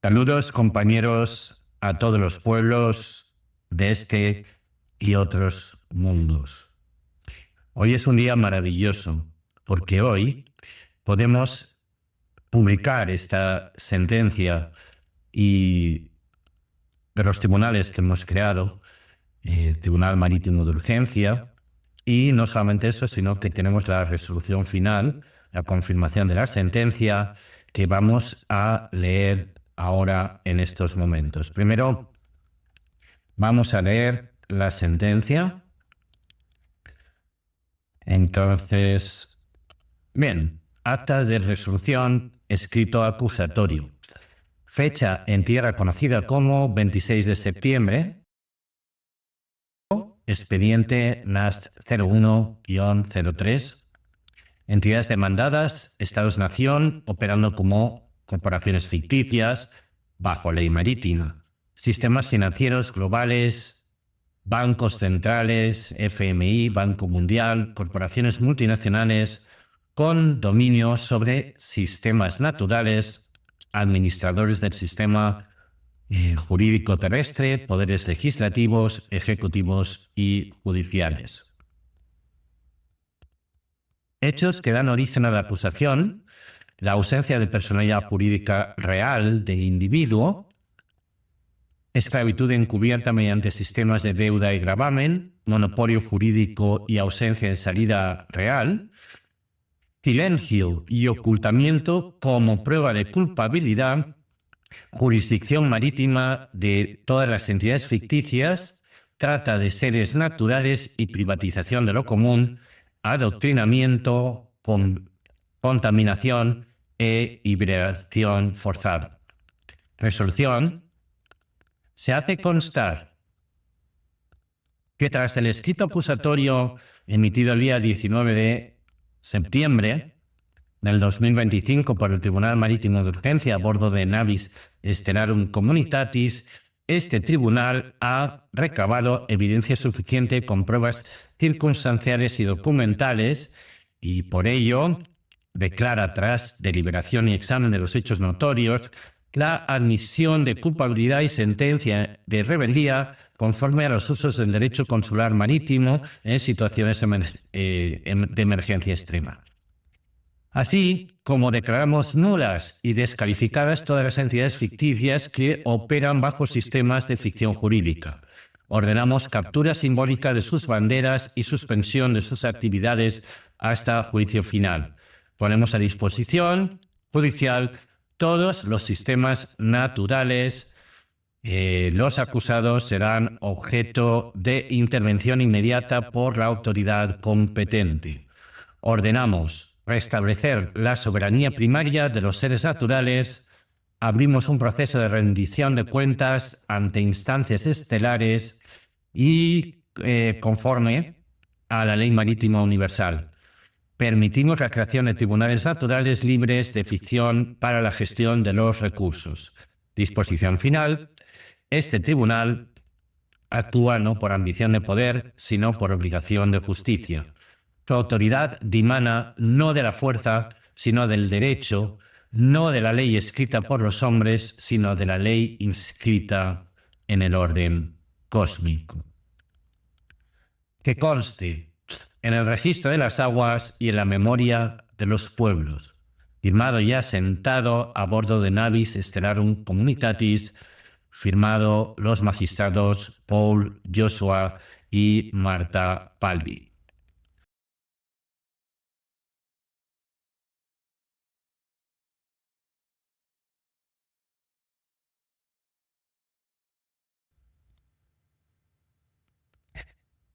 Saludos, compañeros, a todos los pueblos de este y otros mundos. Hoy es un día maravilloso porque hoy podemos publicar esta sentencia de los tribunales que hemos creado, el Tribunal Marítimo de Urgencia, y no solamente eso, sino que tenemos la resolución final, la confirmación de la sentencia que vamos a leer ahora en estos momentos. Primero, vamos a leer la sentencia. Entonces, bien, acta de resolución, escrito acusatorio. Fecha en tierra conocida como 26 de septiembre. Expediente NAST 01-03. Entidades demandadas, Estados-nación, operando como corporaciones ficticias, bajo ley marítima. Sistemas financieros globales, bancos centrales, FMI, Banco Mundial, corporaciones multinacionales con dominio sobre sistemas naturales, administradores del sistema jurídico terrestre, poderes legislativos, ejecutivos y judiciales. Hechos que dan origen a la acusación: la ausencia de personalidad jurídica real del individuo, esclavitud encubierta mediante sistemas de deuda y gravamen, monopolio jurídico y ausencia de salida real, silencio y ocultamiento como prueba de culpabilidad, jurisdicción marítima de todas las entidades ficticias, trata de seres naturales y privatización de lo común, adoctrinamiento, contaminación e hibridación forzada. Resolución. Se hace constar que tras el escrito acusatorio emitido el día 19 de septiembre del 2025 por el Tribunal Marítimo de Urgencia a bordo de Navis Stellarum Communitatis, este tribunal ha recabado evidencia suficiente con pruebas circunstanciales y documentales y por ello declara, tras deliberación y examen de los hechos notorios, la admisión de culpabilidad y sentencia de rebeldía conforme a los usos del derecho consular marítimo en situaciones de emergencia extrema. Así como declaramos nulas y descalificadas todas las entidades ficticias que operan bajo sistemas de ficción jurídica. Ordenamos captura simbólica de sus banderas y suspensión de sus actividades hasta juicio final. Ponemos a disposición judicial todos los sistemas naturales. Los acusados serán objeto de intervención inmediata por la autoridad competente. Ordenamos restablecer la soberanía primaria de los seres naturales. Abrimos un proceso de rendición de cuentas ante instancias estelares y conforme a la Ley Marítima Universal. Permitimos la creación de tribunales naturales libres de ficción para la gestión de los recursos. Disposición final. Este tribunal actúa no por ambición de poder, sino por obligación de justicia. Su autoridad dimana no de la fuerza, sino del derecho, no de la ley escrita por los hombres, sino de la ley inscrita en el orden cósmico. Que conste en el registro de las aguas y en la memoria de los pueblos, firmado y asentado a bordo de Navis Stellarum Communitatis, firmado los magistrados Paul Joshua y Marta Palvi.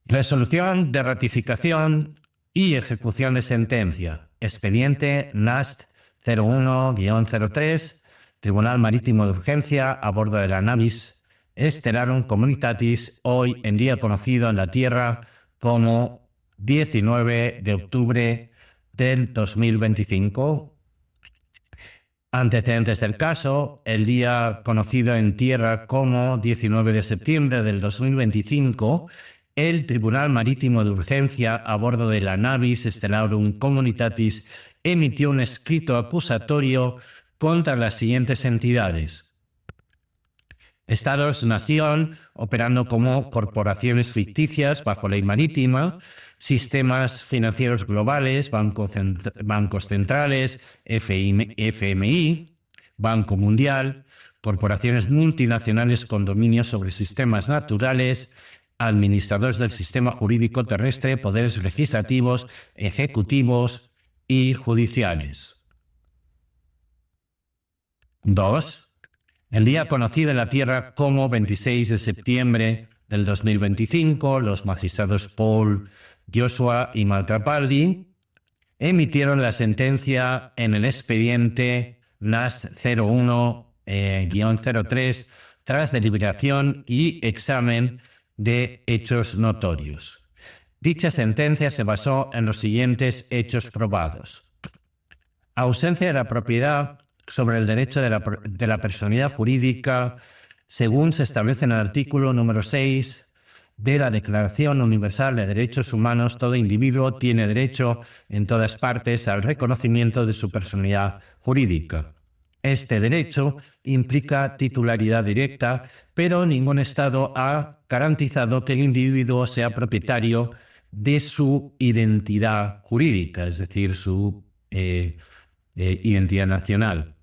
Resolución de ratificación y ejecución de sentencia. Expediente NAST 01-03, Tribunal Marítimo de Urgencia a bordo de la Navis Stellarum Communitatis, hoy en día conocido en la Tierra como 19 de octubre del 2025. Antecedentes del caso: el día conocido en tierra como 19 de septiembre del 2025, el Tribunal Marítimo de Urgencia a bordo de la Navis Stellarum Communitatis emitió un escrito acusatorio contra las siguientes entidades: Estados-nación operando como corporaciones ficticias bajo ley marítima, sistemas financieros globales, bancos centrales, FMI, Banco Mundial, corporaciones multinacionales con dominio sobre sistemas naturales, administradores del sistema jurídico terrestre, poderes legislativos, ejecutivos y judiciales. 2. El día conocido en la Tierra como 26 de septiembre del 2025, los magistrados Paul, Joshua y Maltrapaldi emitieron la sentencia en el expediente NAST 01-03 tras deliberación y examen de hechos notorios. Dicha sentencia se basó en los siguientes hechos probados: ausencia de la propiedad sobre el derecho de la personalidad jurídica, según se establece en el artículo número 6 de la Declaración Universal de Derechos Humanos. Todo individuo tiene derecho en todas partes al reconocimiento de su personalidad jurídica. Este derecho implica titularidad directa, pero ningún Estado ha garantizado que el individuo sea propietario de su identidad jurídica, es decir, su identidad nacional.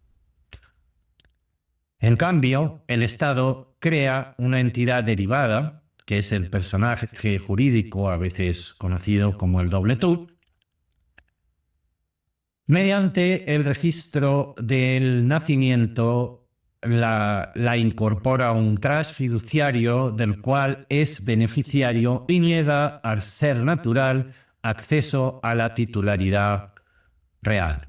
En cambio, el Estado crea una entidad derivada, que es el personaje jurídico, a veces conocido como el doble tú, mediante el registro del nacimiento la incorpora un trust fiduciario del cual es beneficiario y niega al ser natural acceso a la titularidad real.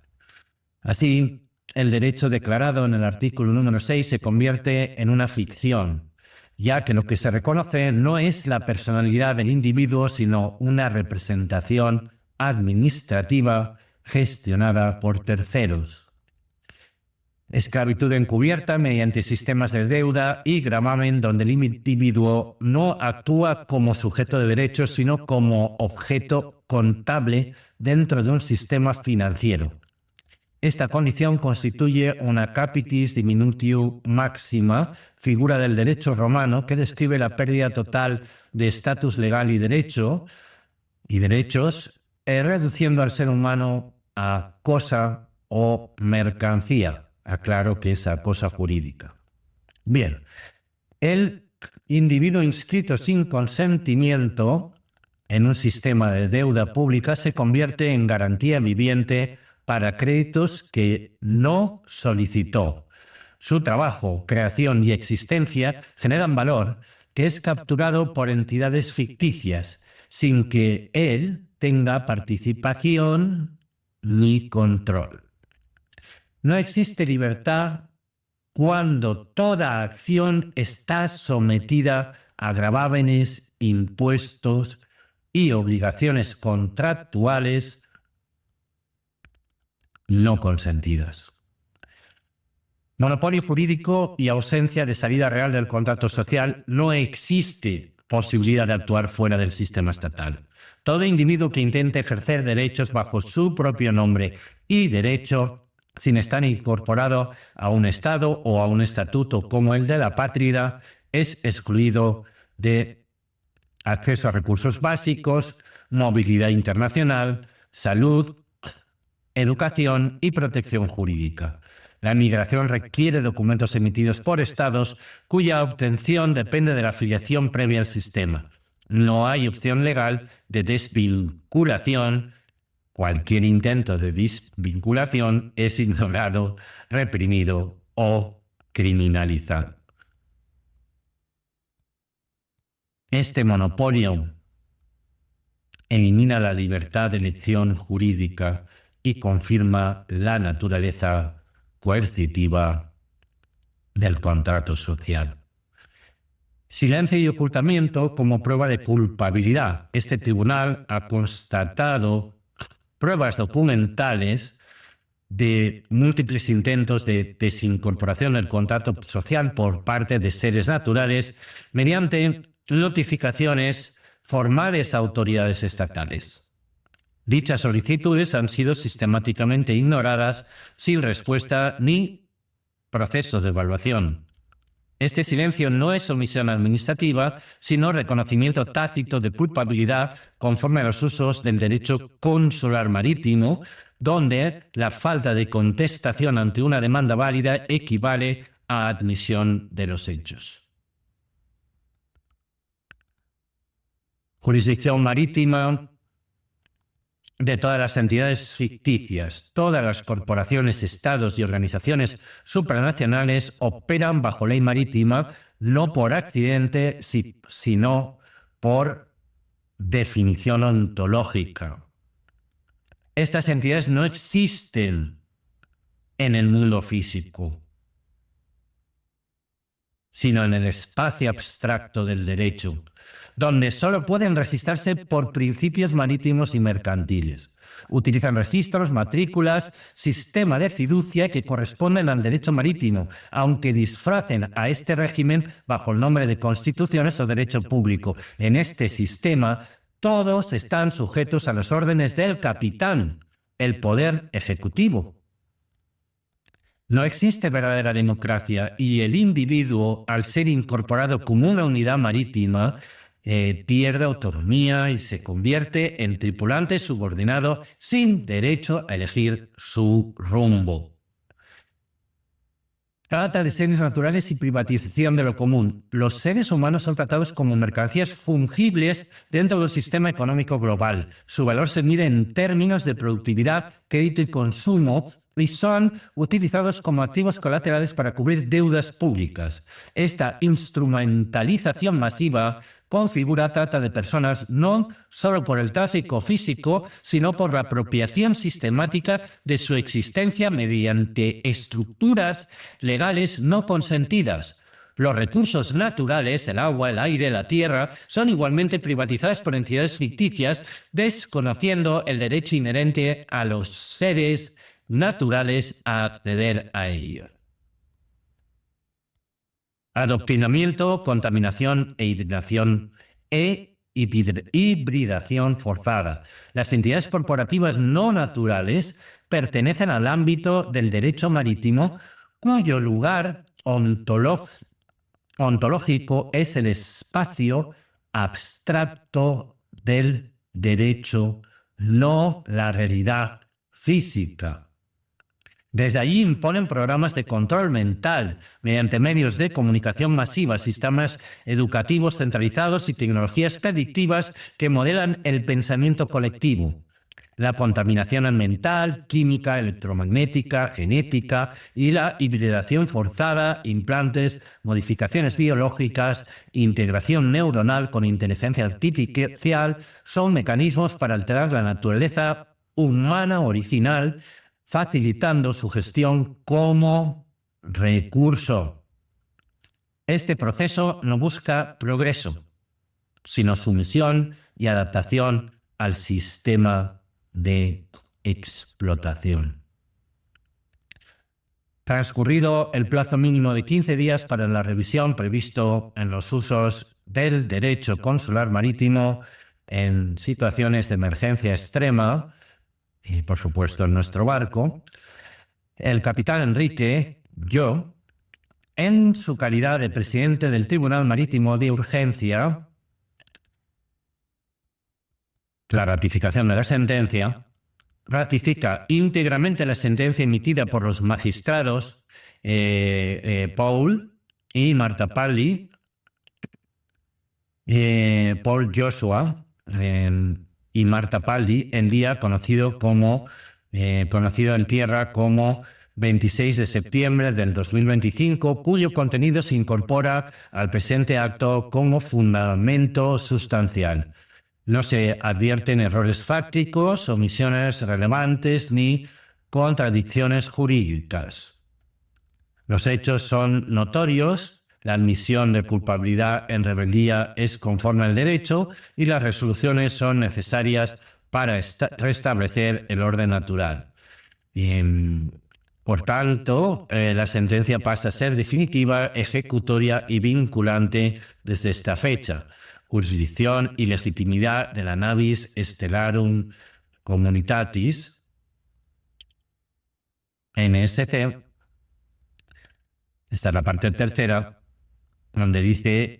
Así, el derecho declarado en el artículo número 6 se convierte en una ficción, ya que lo que se reconoce no es la personalidad del individuo, sino una representación administrativa gestionada por terceros. Esclavitud encubierta mediante sistemas de deuda y gravamen donde el individuo no actúa como sujeto de derechos, sino como objeto contable dentro de un sistema financiero. Esta condición constituye una capitis diminutio máxima, figura del derecho romano que describe la pérdida total de estatus legal y derechos, reduciendo al ser humano a cosa o mercancía. Aclaro que es a cosa jurídica. Bien, el individuo inscrito sin consentimiento en un sistema de deuda pública se convierte en garantía viviente para créditos que no solicitó. Su trabajo, creación y existencia generan valor que es capturado por entidades ficticias, sin que él tenga participación ni control. No existe libertad cuando toda acción está sometida a gravámenes, impuestos y obligaciones contractuales no consentidas. Monopolio jurídico y ausencia de salida real del contrato social. No existe posibilidad de actuar fuera del sistema estatal. Todo individuo que intente ejercer derechos bajo su propio nombre y derecho, sin estar incorporado a un Estado o a un estatuto como el de la patria, es excluido de acceso a recursos básicos, movilidad internacional, salud, educación y protección jurídica. La migración requiere documentos emitidos por estados cuya obtención depende de la afiliación previa al sistema. No hay opción legal de desvinculación. Cualquier intento de desvinculación es ignorado, reprimido o criminalizado. Este monopolio elimina la libertad de elección jurídica y confirma la naturaleza coercitiva del contrato social. Silencio y ocultamiento como prueba de culpabilidad. Este tribunal ha constatado pruebas documentales de múltiples intentos de desincorporación del contrato social por parte de seres naturales mediante notificaciones formales a autoridades estatales. Dichas solicitudes han sido sistemáticamente ignoradas sin respuesta ni proceso de evaluación. Este silencio no es omisión administrativa, sino reconocimiento tácito de culpabilidad conforme a los usos del derecho consular marítimo, donde la falta de contestación ante una demanda válida equivale a admisión de los hechos. Jurisdicción marítima de todas las entidades ficticias. Todas las corporaciones, estados y organizaciones supranacionales operan bajo ley marítima, no por accidente, sino por definición ontológica. Estas entidades no existen en el mundo físico, sino en el espacio abstracto del derecho, donde solo pueden registrarse por principios marítimos y mercantiles. Utilizan registros, matrículas, sistema de fiducia que corresponden al derecho marítimo, aunque disfracen a este régimen bajo el nombre de constituciones o derecho público. En este sistema, todos están sujetos a las órdenes del capitán, el poder ejecutivo. No existe verdadera democracia y el individuo, al ser incorporado como una unidad marítima, pierde autonomía y se convierte en tripulante subordinado sin derecho a elegir su rumbo. Trata de seres naturales y privatización de lo común. Los seres humanos son tratados como mercancías fungibles dentro del sistema económico global. Su valor se mide en términos de productividad, crédito y consumo, y son utilizados como activos colaterales para cubrir deudas públicas. Esta instrumentalización masiva configura trata de personas no solo por el tráfico físico, sino por la apropiación sistemática de su existencia mediante estructuras legales no consentidas. Los recursos naturales, el agua, el aire, la tierra, son igualmente privatizados por entidades ficticias, desconociendo el derecho inherente a los seres naturales a acceder a ellos. Adoctrinamiento, contaminación e hibridación forzada. Las entidades corporativas no naturales pertenecen al ámbito del derecho marítimo, cuyo lugar ontológico es el espacio abstracto del derecho, no la realidad física. Desde allí imponen programas de control mental mediante medios de comunicación masiva, sistemas educativos centralizados y tecnologías predictivas que modelan el pensamiento colectivo. La contaminación mental, química, electromagnética, genética y la hibridación forzada, implantes, modificaciones biológicas, integración neuronal con inteligencia artificial son mecanismos para alterar la naturaleza humana original, facilitando su gestión como recurso. Este proceso no busca progreso, sino sumisión y adaptación al sistema de explotación. Transcurrido el plazo mínimo de 15 días para la revisión previsto en los usos del derecho consular marítimo en situaciones de emergencia extrema, y por supuesto en nuestro barco, el capitán Enrique, yo, en su calidad de presidente del Tribunal Marítimo de Urgencia, la ratificación de la sentencia, ratifica íntegramente la sentencia emitida por los magistrados Paul y Marta Palli, Paul Joshua y Marta Palli, en día conocido en tierra como 26 de septiembre del 2025, cuyo contenido se incorpora al presente acto como fundamento sustancial. No se advierten errores fácticos, omisiones relevantes ni contradicciones jurídicas. Los hechos son notorios. La admisión de culpabilidad en rebeldía es conforme al derecho y las resoluciones son necesarias para restablecer el orden natural. Por tanto, la sentencia pasa a ser definitiva, ejecutoria y vinculante desde esta fecha. Jurisdicción y legitimidad de la Navis Stellarum Communitatis, NSC. Esta es la parte tercera. donde dice,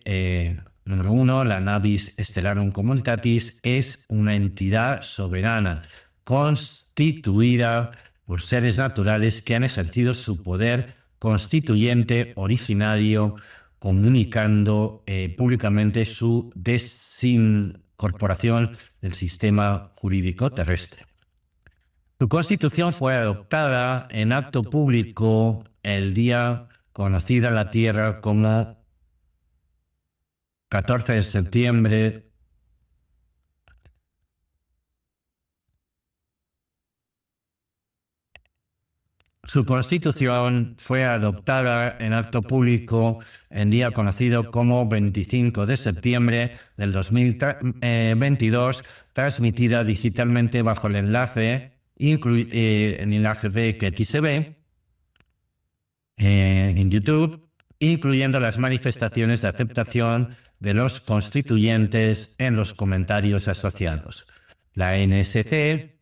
número 1, la Navis Stellarum Communitatis es una entidad soberana constituida por seres naturales que han ejercido su poder constituyente originario, comunicando públicamente su desincorporación del sistema jurídico terrestre. Su constitución fue adoptada en acto público el día conocida la Tierra como 14 de septiembre Su constitución fue adoptada en acto público en día conocido como 25 de septiembre del 2022, transmitida digitalmente bajo el enlace que aquí se ve en YouTube, incluyendo las manifestaciones de aceptación de los constituyentes en los comentarios asociados. La NSC,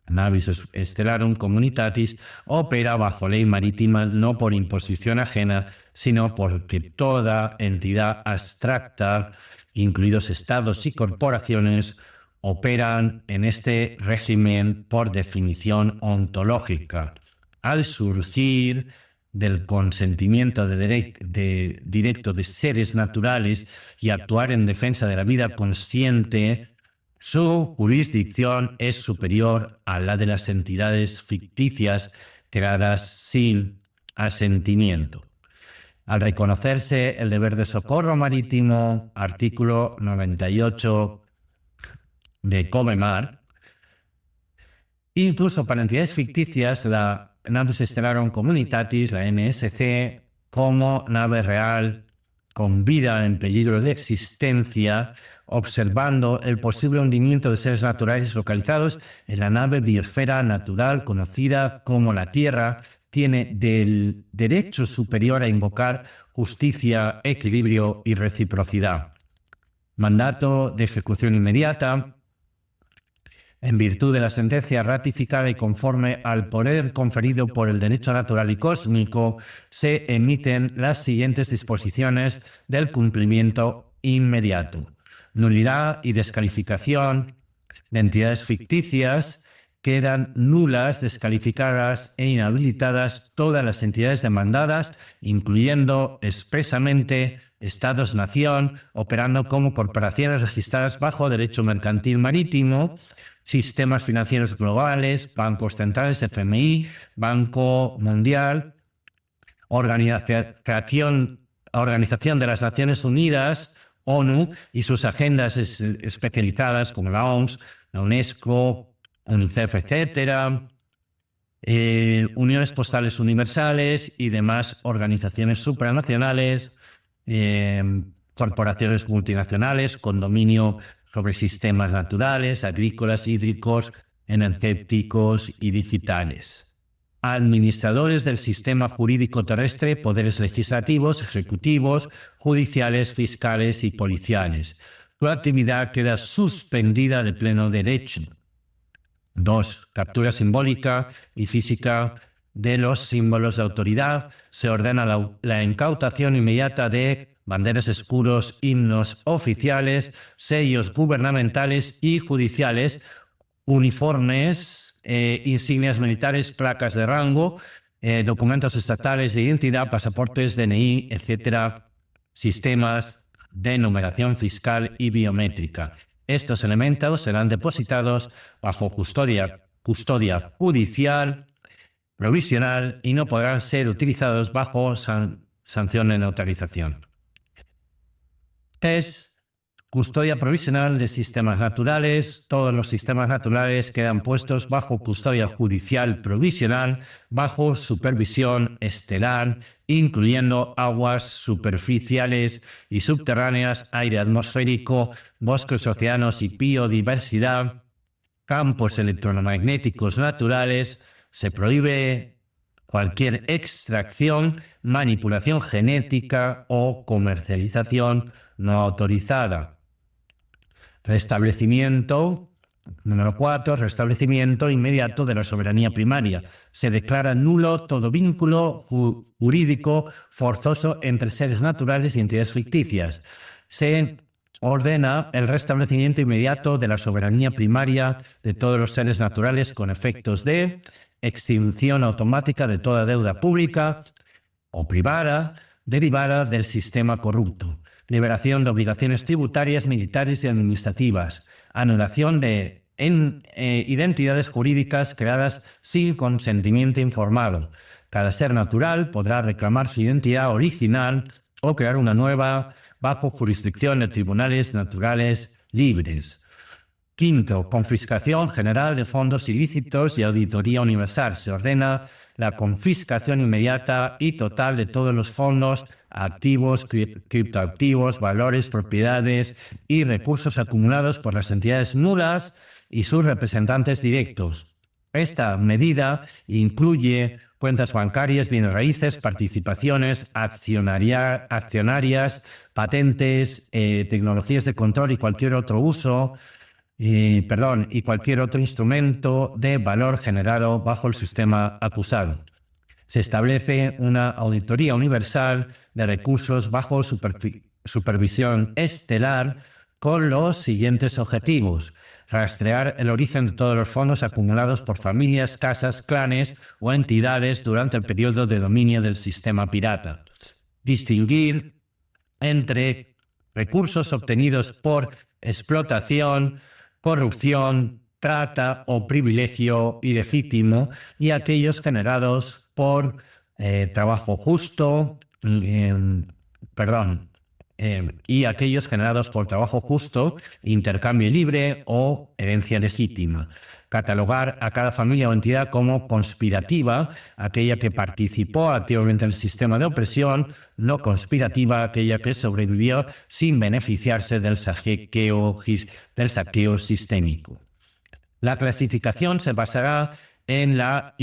Navis Stellarum Communitatis, opera bajo ley marítima no por imposición ajena, sino porque toda entidad abstracta, incluidos estados y corporaciones, operan en este régimen por definición ontológica. Al surgir del consentimiento directo de seres naturales y actuar en defensa de la vida consciente, su jurisdicción es superior a la de las entidades ficticias creadas sin asentimiento. Al reconocerse el deber de socorro marítimo, artículo 98 de COMEMAR, incluso para entidades ficticias, la Navis Stellarum Communitatis, la NSC, como nave real con vida en peligro de existencia, observando el posible hundimiento de seres naturales localizados en la nave biosfera natural conocida como la Tierra, tiene del derecho superior a invocar justicia, equilibrio y reciprocidad. Mandato de ejecución inmediata. En virtud de la sentencia ratificada y conforme al poder conferido por el derecho natural y cósmico, se emiten las siguientes disposiciones del cumplimiento inmediato. Nulidad y descalificación de entidades ficticias. Quedan nulas, descalificadas e inhabilitadas todas las entidades demandadas, incluyendo expresamente Estados-nación, operando como corporaciones registradas bajo derecho mercantil marítimo, sistemas financieros globales, bancos centrales, FMI, Banco Mundial, Organización de las Naciones Unidas, ONU, y sus agendas especializadas como la OMS, la UNESCO, UNICEF, etc., uniones postales universales y demás organizaciones supranacionales, corporaciones multinacionales con dominio sobre sistemas naturales, agrícolas, hídricos, energéticos y digitales. Administradores del sistema jurídico terrestre, poderes legislativos, ejecutivos, judiciales, fiscales y policiales. Su actividad queda suspendida de pleno derecho. 2. Captura simbólica y física de los símbolos de autoridad. Se ordena la incautación inmediata de banderas, escudos, himnos oficiales, sellos gubernamentales y judiciales, uniformes, insignias militares, placas de rango, documentos estatales de identidad, pasaportes, DNI, etc., sistemas de numeración fiscal y biométrica. Estos elementos serán depositados bajo custodia judicial provisional y no podrán ser utilizados bajo sanción de neutralización. Es custodia provisional de sistemas naturales. Todos los sistemas naturales quedan puestos bajo custodia judicial provisional, bajo supervisión estelar, incluyendo aguas superficiales y subterráneas, aire atmosférico, bosques, océanos y biodiversidad, campos electromagnéticos naturales. Se prohíbe cualquier extracción, manipulación genética o comercialización no autorizada. Restablecimiento Número 4. Restablecimiento inmediato de la soberanía primaria. Se declara nulo todo vínculo jurídico forzoso entre seres naturales y entidades ficticias. Se ordena el restablecimiento inmediato de la soberanía primaria de todos los seres naturales con efectos de extinción automática de toda deuda pública o privada derivada del sistema corrupto, liberación de obligaciones tributarias, militares y administrativas, anulación de identidades jurídicas creadas sin consentimiento informado. Cada ser natural podrá reclamar su identidad original o crear una nueva bajo jurisdicción de tribunales naturales libres. Quinto, confiscación general de fondos ilícitos y auditoría universal. Se ordena la confiscación inmediata y total de todos los fondos, activos, criptoactivos, valores, propiedades y recursos acumulados por las entidades nulas y sus representantes directos. Esta medida incluye cuentas bancarias, bienes raíces, participaciones accionarias, patentes, tecnologías de control y cualquier otro y cualquier otro instrumento de valor generado bajo el sistema acusado. Se establece una auditoría universal de recursos bajo supervisión estelar con los siguientes objetivos: rastrear el origen de todos los fondos acumulados por familias, casas, clanes o entidades durante el periodo de dominio del sistema pirata. Distinguir entre recursos obtenidos por explotación, corrupción, trata o privilegio ilegítimo y aquellos generados por trabajo justo, intercambio libre o herencia legítima. Catalogar a cada familia o entidad como conspirativa, aquella que participó activamente en el sistema de opresión; no conspirativa, aquella que sobrevivió sin beneficiarse del saqueo sistémico. La clasificación se basará en la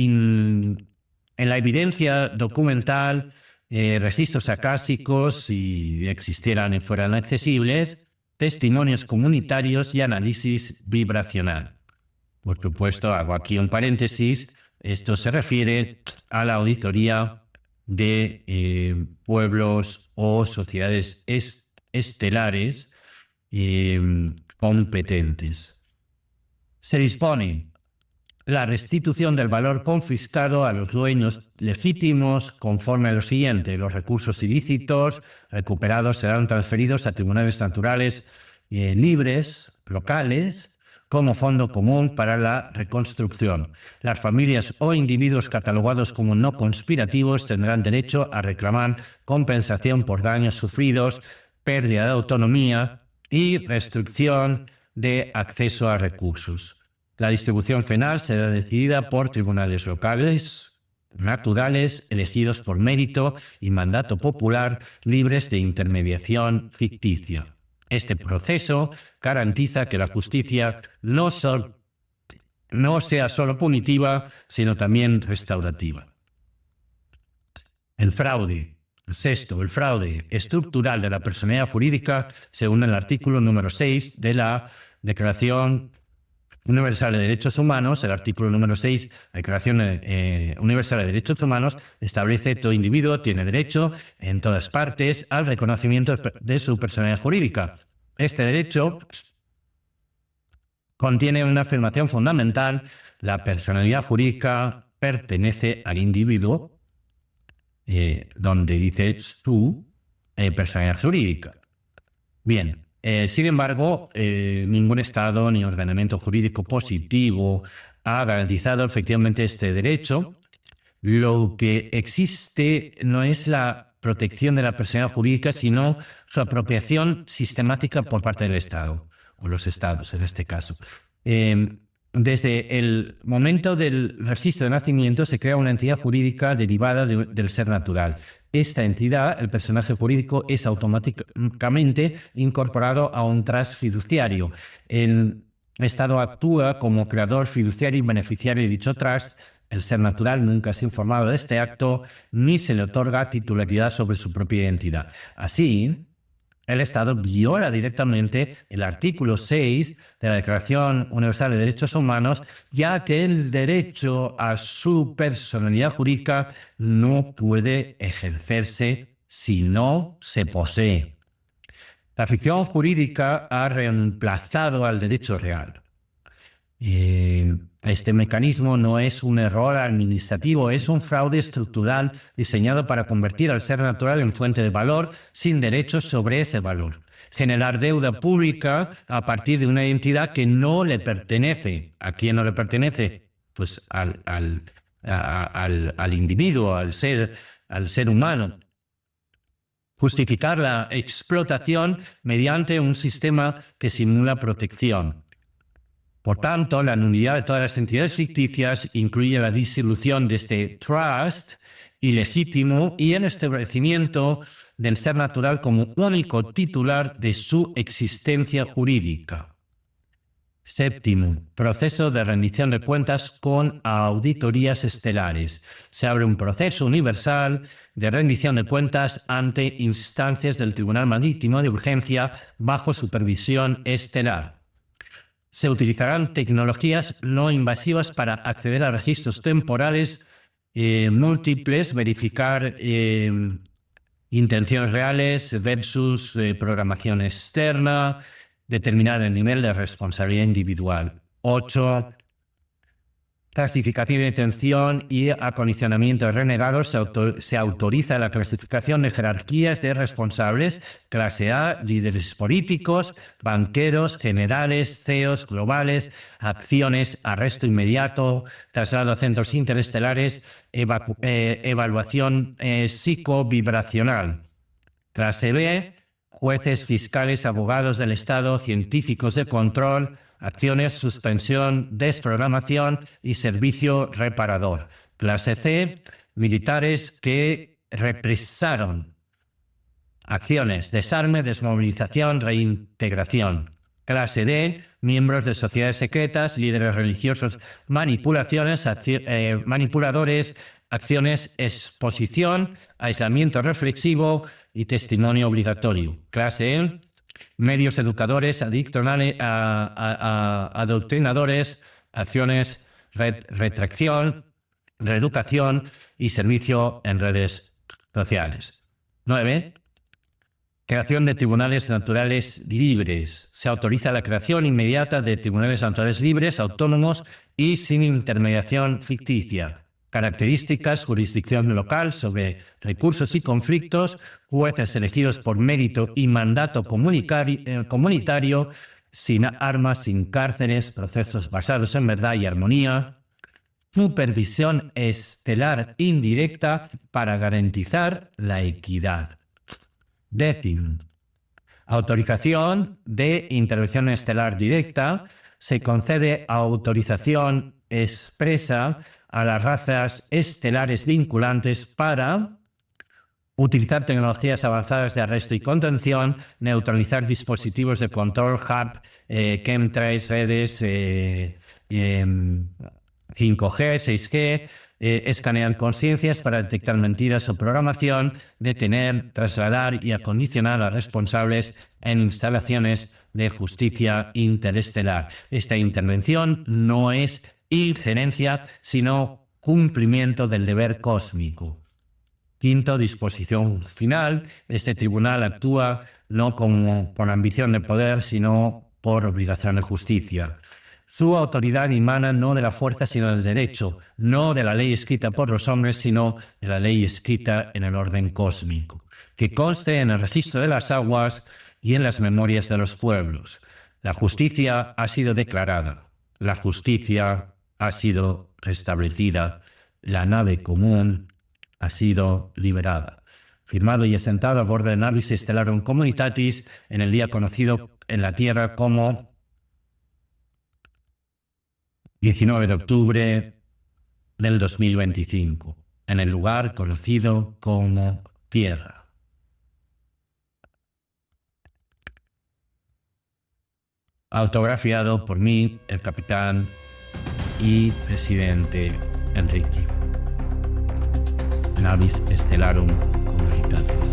evidencia documental, registros acásicos, si existieran y fueran accesibles, testimonios comunitarios y análisis vibracional. Por supuesto, hago aquí un paréntesis. Esto se refiere a la auditoría de pueblos o sociedades estelares competentes. Se dispone la restitución del valor confiscado a los dueños legítimos conforme a lo siguiente: los recursos ilícitos recuperados serán transferidos a tribunales naturales libres locales como fondo común para la reconstrucción. Las familias o individuos catalogados como no conspirativos tendrán derecho a reclamar compensación por daños sufridos, pérdida de autonomía y restricción de acceso a recursos. La distribución final será decidida por tribunales locales naturales elegidos por mérito y mandato popular, libres de intermediación ficticia. Este proceso garantiza que la justicia no sea solo punitiva, sino también restaurativa. El fraude. Sexto, el fraude estructural de la personalidad jurídica, según el artículo número 6 de la Declaración Universal de Derechos Humanos. El artículo número 6 de la Declaración Universal de Derechos Humanos establece que todo individuo tiene derecho en todas partes al reconocimiento de su personalidad jurídica. Este derecho contiene una afirmación fundamental: la personalidad jurídica pertenece al individuo, donde dice su personalidad jurídica. Bien. Sin embargo, ningún Estado ni ordenamiento jurídico positivo ha garantizado efectivamente este derecho. Lo que existe no es la protección de la personalidad jurídica, sino su apropiación sistemática por parte del Estado, o los Estados en este caso. Desde el momento del registro de nacimiento se crea una entidad jurídica derivada del ser natural. Esta entidad, el personaje jurídico, es automáticamente incorporado a un trust fiduciario. El Estado actúa como creador, fiduciario y beneficiario de dicho trust. El ser natural nunca es informado de este acto ni se le otorga titularidad sobre su propia identidad. Así, el Estado viola directamente el artículo 6 de la Declaración Universal de Derechos Humanos, ya que el derecho a su personalidad jurídica no puede ejercerse si no se posee. La ficción jurídica ha reemplazado al derecho real. Este mecanismo no es un error administrativo, es un fraude estructural diseñado para convertir al ser natural en fuente de valor sin derechos sobre ese valor. Generar deuda pública a partir de una identidad que no le pertenece. ¿A quién no le pertenece? Pues al individuo, al ser humano. Justificar la explotación mediante un sistema que simula protección. Por tanto, la nulidad de todas las entidades ficticias incluye la disolución de este trust ilegítimo y el establecimiento del ser natural como único titular de su existencia jurídica. Séptimo, proceso de rendición de cuentas con auditorías estelares. Se abre un proceso universal de rendición de cuentas ante instancias del Tribunal Marítimo de Urgencia bajo supervisión estelar. Se utilizarán tecnologías no invasivas para acceder a registros temporales múltiples, verificar intenciones reales versus programación externa, determinar el nivel de responsabilidad individual. 8. Clasificación de intención y acondicionamiento de renegados. Se autoriza la clasificación de jerarquías de responsables, clase A, líderes políticos, banqueros, generales, CEOs globales, acciones, arresto inmediato, traslado a centros interestelares, evaluación psicovibracional. Clase B, jueces, fiscales, abogados del Estado, científicos de control, acciones, suspensión, desprogramación y servicio reparador. Clase C, militares que represaron. Acciones, desarme, desmovilización, reintegración. Clase D, miembros de sociedades secretas, líderes religiosos, manipuladores, acciones, exposición, aislamiento reflexivo y testimonio obligatorio. Clase E, medios educadores, adoctrinadores, acciones, retracción, reeducación y servicio en redes sociales. 9. Creación de tribunales naturales libres. Se autoriza la creación inmediata de tribunales naturales libres, autónomos y sin intermediación ficticia. Características: jurisdicción local sobre recursos y conflictos, jueces elegidos por mérito y mandato comunitario, sin armas, sin cárceles, procesos basados en verdad y armonía, supervisión estelar indirecta para garantizar la equidad. 10. Autorización de intervención estelar directa. Se concede autorización expresa a las razas estelares vinculantes para utilizar tecnologías avanzadas de arresto y contención, neutralizar dispositivos de control, hub, chemtrails, redes 5G, 6G, escanear conciencias para detectar mentiras o programación, detener, trasladar y acondicionar a responsables en instalaciones de justicia interestelar. Esta intervención no es injerencia, sino cumplimiento del deber cósmico. 5. Disposición final. Este tribunal actúa no por ambición de poder, sino por obligación de justicia. Su autoridad emana no de la fuerza, sino del derecho, no de la ley escrita por los hombres, sino de la ley escrita en el orden cósmico, que conste en el registro de las aguas y en las memorias de los pueblos. La justicia ha sido declarada, la justicia ha sido restablecida, la nave común ha sido liberada. Firmado y asentado a bordo de Navis Stellarum Communitatis en el día conocido en la Tierra como 19 de octubre del 2025, en el lugar conocido como Tierra. Autografiado por mí, el capitán y presidente Enrique. Navis Stellarum Communitatis.